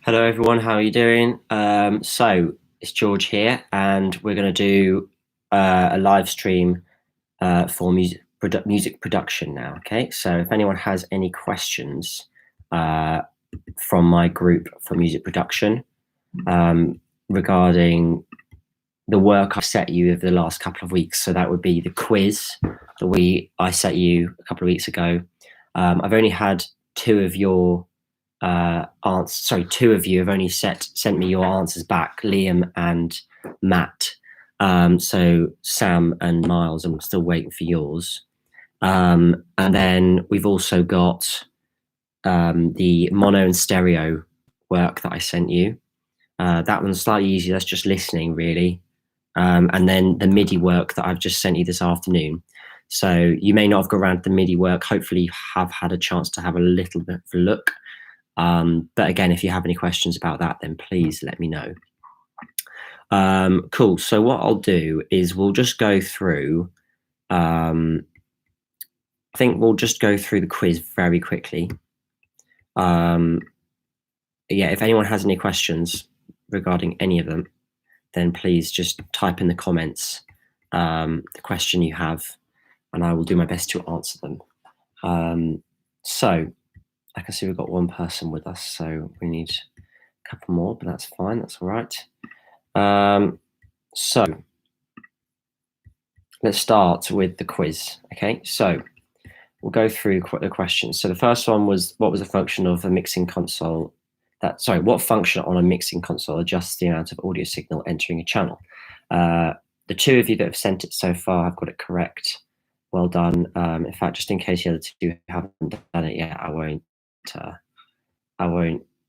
Hello everyone, how are you doing? So it's George here, and we're going to do a live stream for music production now. Okay, so if anyone has any questions from my group for music production regarding the work I set you over the last couple of weeks, so that would be the quiz that I set you a couple of weeks ago. I've only had two of your two of you have only sent me your answers back, Liam and Matt. So Sam and Miles, I'm still waiting for yours. And then we've also got the mono and stereo work that I sent you. That one's slightly easier. That's just listening, really. And then the MIDI work that I've just sent you this afternoon. So you may not have got around to the MIDI work. Hopefully you have had a chance to have a little bit of a look. But again, if you have any questions about that, then please let me know. Cool. So what I'll do is we'll just go through, I think we'll just go through the quiz very quickly. Yeah, if anyone has any questions regarding any of them, then please just type in the comments the question you have, and I will do my best to answer them. So I can see we've got one person with us, so we need a couple more, but that's fine, that's all right. So let's start with the quiz. Okay, so we'll go through the questions. So the first one was, what was the function of a mixing console what function on a mixing console adjusts the amount of audio signal entering a channel? The two of you that have sent it so far have got it correct. Well done. In fact, just in case the other two haven't done it yet, I won't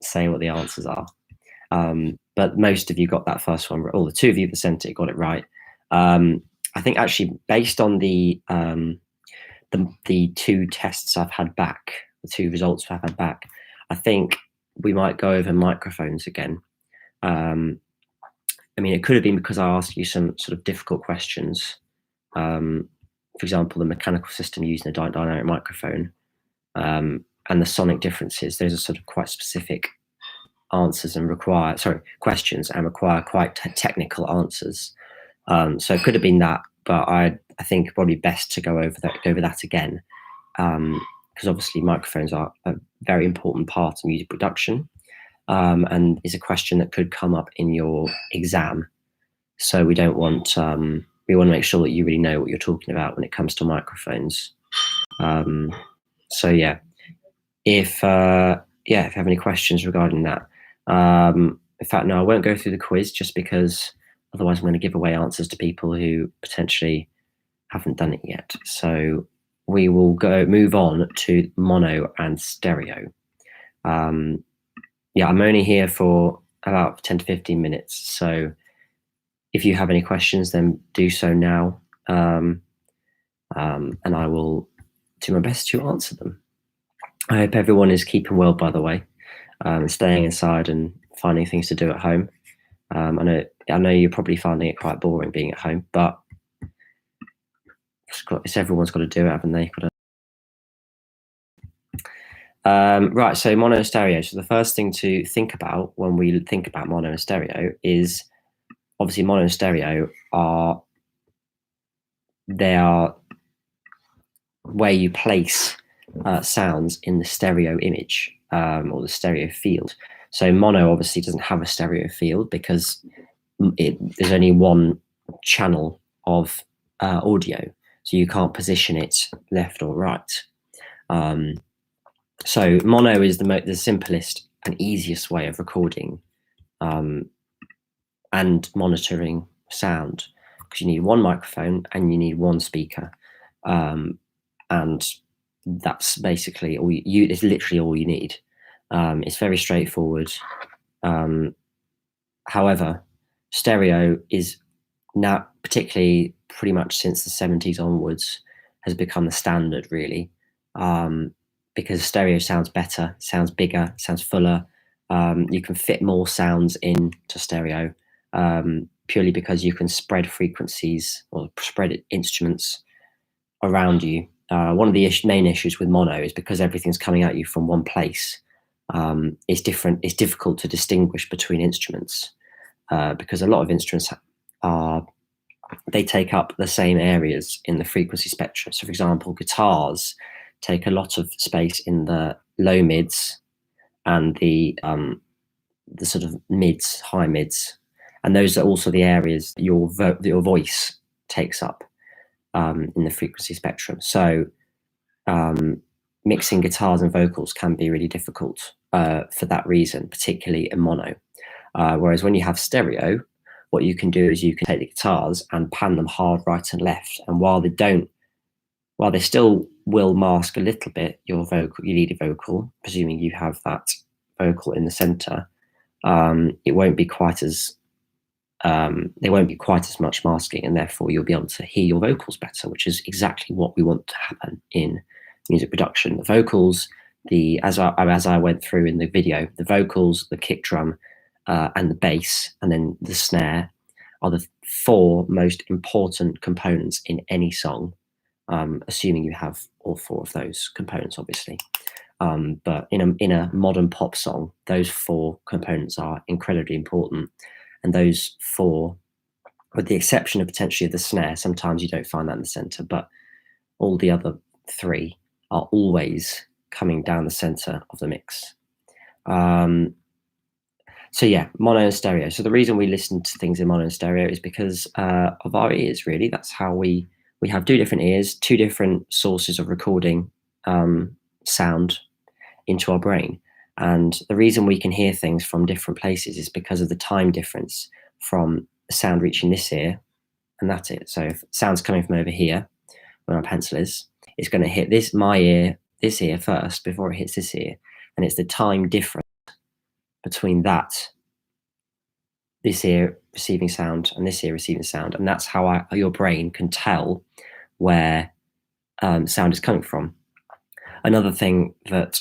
say what the answers are. But most of you got that first one, or the two of you that sent it got it right. I think actually based on the two tests I've had back, the two results I've had back, I think we might go over microphones again. I mean, it could have been because I asked you some sort of difficult questions. For example, the mechanical system using a dynamic microphone and the sonic differences. Those are sort of quite specific answers and questions and require quite technical answers. So it could have been that, but I think probably best to go over that again, because obviously microphones are a very important part of music production, and is a question that could come up in your exam. So we don't want we want to make sure that you really know what you're talking about when it comes to microphones. So yeah, if you have any questions regarding that. In fact, no, I won't go through the quiz just because otherwise I'm going to give away answers to people who potentially haven't done it yet. So we will move on to mono and stereo. Yeah, I'm only here for about 10 to 15 minutes. So if you have any questions, then do so now. And I will do my best to answer them. I hope everyone is keeping well, by the way, staying inside and finding things to do at home. I know you're probably finding it quite boring being at home, but everyone's got to do it, haven't they? Right, so mono and stereo. So the first thing to think about when we think about mono and stereo is obviously mono and stereo are where you place sounds in the stereo image or the stereo field. So mono obviously doesn't have a stereo field because there's only one channel of audio, so you can't position it left or right. So mono is the simplest and easiest way of recording and monitoring sound, because you need one microphone and you need one speaker, and that's basically all it's literally all you need. It's very straightforward. However, stereo is now, particularly pretty much since the 70s onwards, has become the standard, really, because stereo sounds better, sounds bigger, sounds fuller. You can fit more sounds into stereo purely because you can spread frequencies or spread instruments around you. One of the main issues with mono is because everything's coming at you from one place. is different. It's difficult to distinguish between instruments because a lot of instruments they take up the same areas in the frequency spectrum. So, for example, guitars take a lot of space in the low mids and the sort of mids, high mids, and those are also the areas that your voice takes up in the frequency spectrum. So mixing guitars and vocals can be really difficult for that reason, particularly in mono. Whereas when you have stereo, what you can do is you can take the guitars and pan them hard right and left, and while they still will mask a little bit your lead vocal, presuming you have that vocal in the center, it won't be quite as there won't be quite as much masking, and therefore you'll be able to hear your vocals better, which is exactly what we want to happen in music production. The vocals, as I went through in the video, the vocals, the kick drum, and the bass, and then the snare are the 4 most important components in any song, assuming you have all 4 of those components, obviously. But in a modern pop song, those 4 components are incredibly important. And those 4, with the exception of potentially the snare, sometimes you don't find that in the center, but all the other 3 are always coming down the center of the mix. So yeah, mono and stereo. So the reason we listen to things in mono and stereo is because of our ears, really. That's how we have 2 different ears, 2 different sources of recording sound into our brain. And the reason we can hear things from different places is because of the time difference from the sound reaching this ear and that ear. So if sound's coming from over here, where my pencil is, it's going to hit this ear first before it hits this ear. And it's the time difference between this ear receiving sound and this ear receiving sound. And that's how your brain can tell where sound is coming from. Another thing that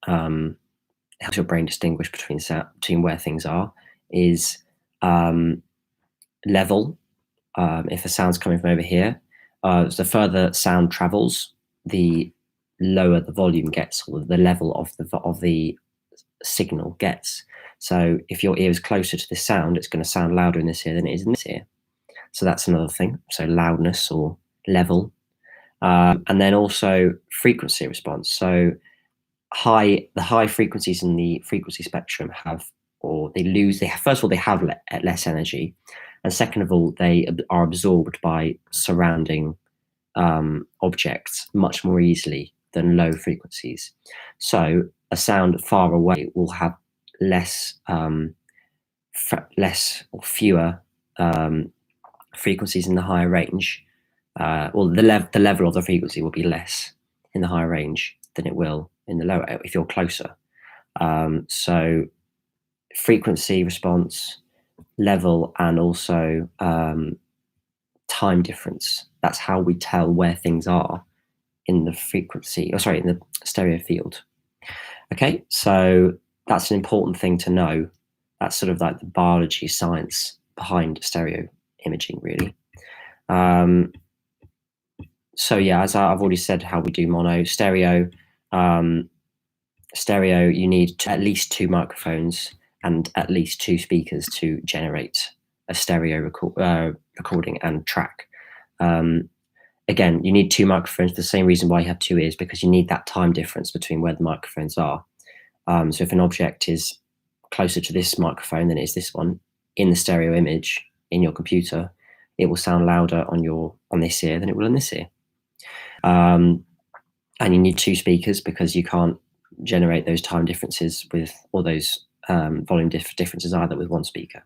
helps your brain distinguish between where things are is level. If a sound's coming from over here, the further sound travels, the lower the volume gets, or the level of the signal gets. So if your ear is closer to this sound, it's going to sound louder in this ear than it is in this ear. So that's another thing. So loudness or level, and then also frequency response. So the high frequencies in the frequency spectrum first of all, they have less energy, and second of all, they are absorbed by surrounding objects much more easily than low frequencies. So a sound far away will have less or fewer frequencies in the higher range. Well, the level of the frequency will be less in the higher range than it will in the lower if you're closer. So frequency response, level, and also time difference. That's how we tell where things are in the in the stereo field. Okay, so that's an important thing to know. That's sort of like the biology science behind stereo imaging, really. So yeah, as I've already said, how we do mono. Stereo, you need at least 2 microphones and at least 2 speakers to generate a stereo recording and track. Again, you need 2 microphones for the same reason why you have 2 ears, because you need that time difference between where the microphones are. So if an object is closer to this microphone than it is this one in the stereo image in your computer, it will sound louder on this ear than it will in this ear. And you need 2 speakers because you can't generate those time differences or those volume differences either with 1 speaker.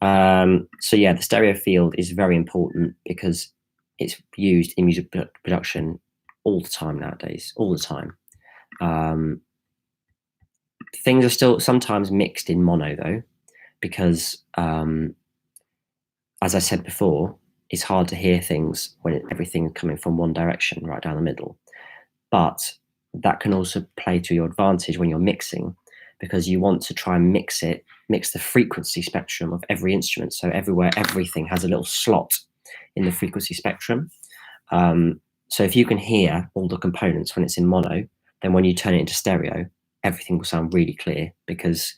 So yeah, the stereo field is very important because it's used in music production all the time nowadays, all the time. Things are still sometimes mixed in mono though, because as I said before, it's hard to hear things when everything's coming from one direction right down the middle. But that can also play to your advantage when you're mixing, because you want to try and mix the frequency spectrum of every instrument. So everything has a little slot in the frequency spectrum. So if you can hear all the components when it's in mono, then when you turn it into stereo, everything will sound really clear, because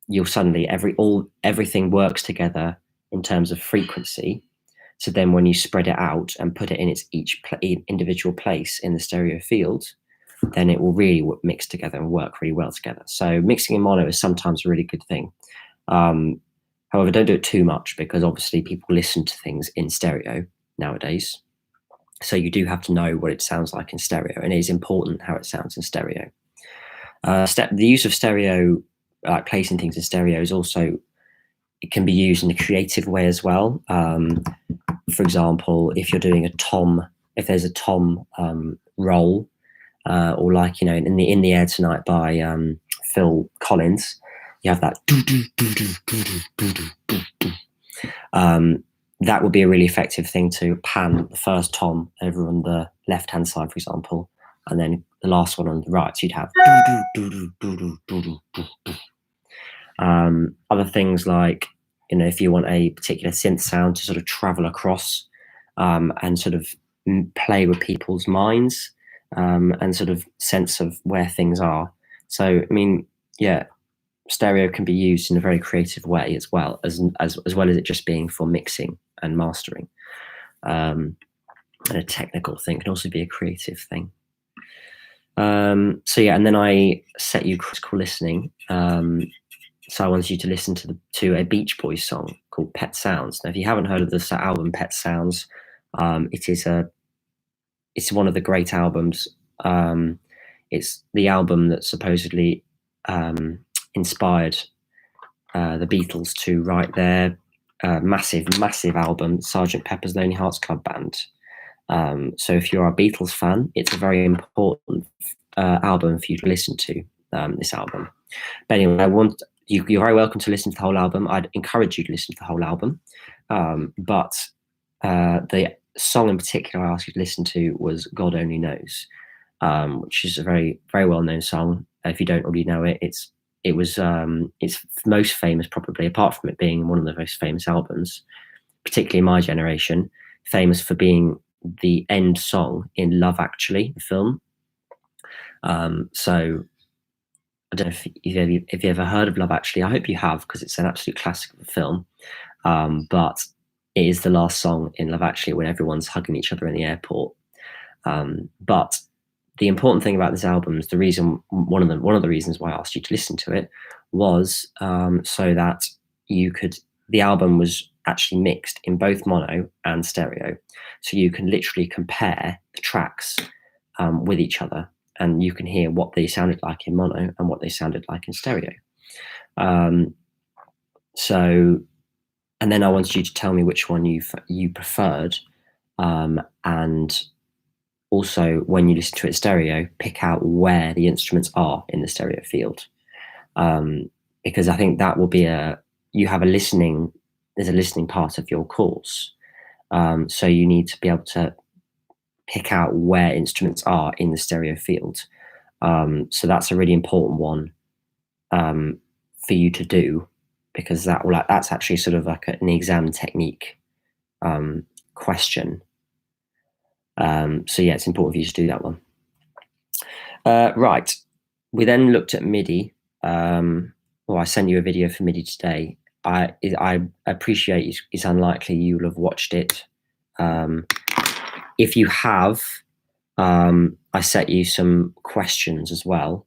you'll suddenly everything works together in terms of frequency. So then when you spread it out and put it in its individual place in the stereo field, then it will really mix together and work really well together. So mixing in mono is sometimes a really good thing. However, don't do it too much, because obviously people listen to things in stereo nowadays. So you do have to know what it sounds like in stereo, and it is important how it sounds in stereo. The use of stereo, like placing things in stereo, is also, it can be used in a creative way as well. For example, if you're doing a tom, if there's a tom roll, or like, in the Air Tonight by Phil Collins, you have that. That would be a really effective thing to pan the first tom over on the left-hand side, for example, and then the last one on the right. So you'd have. Other things like, if you want a particular synth sound to sort of travel across and sort of play with people's minds, and sort of sense of where things are. So, stereo can be used in a very creative way as well as it just being for mixing and mastering. And a technical thing can also be a creative thing. And then I set you critical listening. So I wanted you to listen to a Beach Boys song called Pet Sounds. Now, if you haven't heard of this album, Pet Sounds, it's one of the great albums. It's the album that supposedly inspired the Beatles to write their massive album, Sgt. Pepper's Lonely Hearts Club Band. So if you're a Beatles fan, it's a very important album for you to listen to, this album. But anyway, you're very welcome to listen to the whole album. I'd encourage you to listen to the whole album. But the song in particular I asked you to listen to was God Only Knows, which is a very, very well-known song. If you don't already know it, it's most famous, probably, apart from it being one of the most famous albums, particularly my generation, famous for being the end song in Love Actually, the film. So I don't know if you ever heard of Love Actually. I hope you have, because it's an absolute classic of the film. But it is the last song in Love Actually when everyone's hugging each other in the airport. But the important thing about this album is one of the reasons why I asked you to listen to it was so that the album was actually mixed in both mono and stereo. So you can literally compare the tracks with each other, and you can hear what they sounded like in mono and what they sounded like in stereo. And then I wanted you to tell me which one you preferred, and also, when you listen to it stereo, pick out where the instruments are in the stereo field, because I think that will be there's a listening part of your course. So you need to be able to pick out where instruments are in the stereo field. So that's a really important one for you to do, because that's actually sort of like an exam technique question. So yeah, it's important for you to do that one. Right. We then looked at MIDI. I sent you a video for MIDI today. I appreciate it's unlikely you'll have watched it. If you have, I set you some questions as well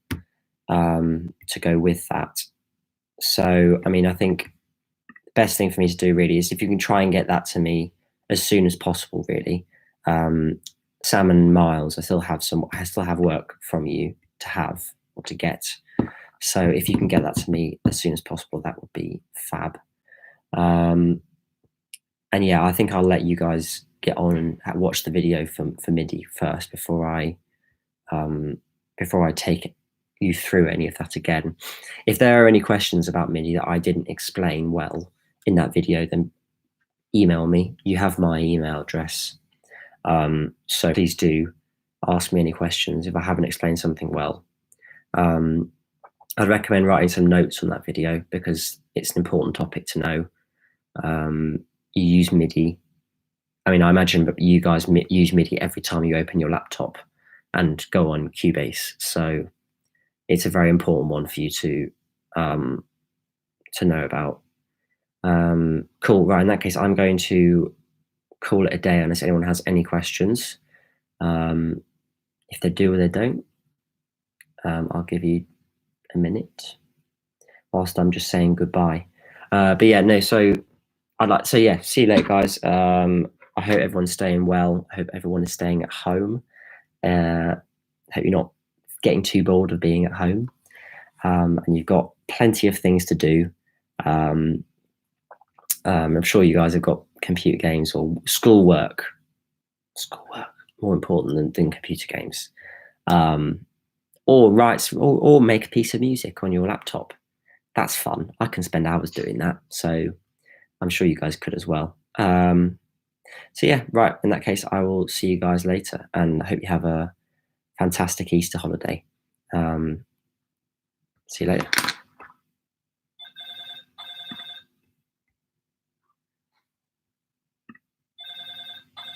to go with that. So, I think the best thing for me to do really is if you can try and get that to me as soon as possible, really. Sam and Miles, I still have work from you to have or to get. So if you can get that to me as soon as possible, that would be fab. And yeah, I think I'll let you guys get on and watch the video for MIDI first before I take you through any of that again. If there are any questions about MIDI that I didn't explain well in that video, then email me. You have my email address. So please do ask me any questions if I haven't explained something well. I'd recommend writing some notes on that video, because it's an important topic to know. You use MIDI. I imagine that you guys use MIDI every time you open your laptop and go on Cubase. So it's a very important one for you to know about. Cool. Right. In that case, I'm going to call it a day unless anyone has any questions. If they do or they don't, I'll give you a minute whilst I'm just saying goodbye. But yeah, no, so yeah, see you later, guys. I hope everyone's staying well. I hope everyone is staying at home. Hope you're not getting too bored of being at home. And you've got plenty of things to do. I'm sure you guys have got computer games or schoolwork more important than computer games. Or make a piece of music on your laptop. That's fun. I can spend hours doing that. So I'm sure you guys could as well. So yeah, right. In that case, I will see you guys later, and I hope you have a fantastic Easter holiday. See you later.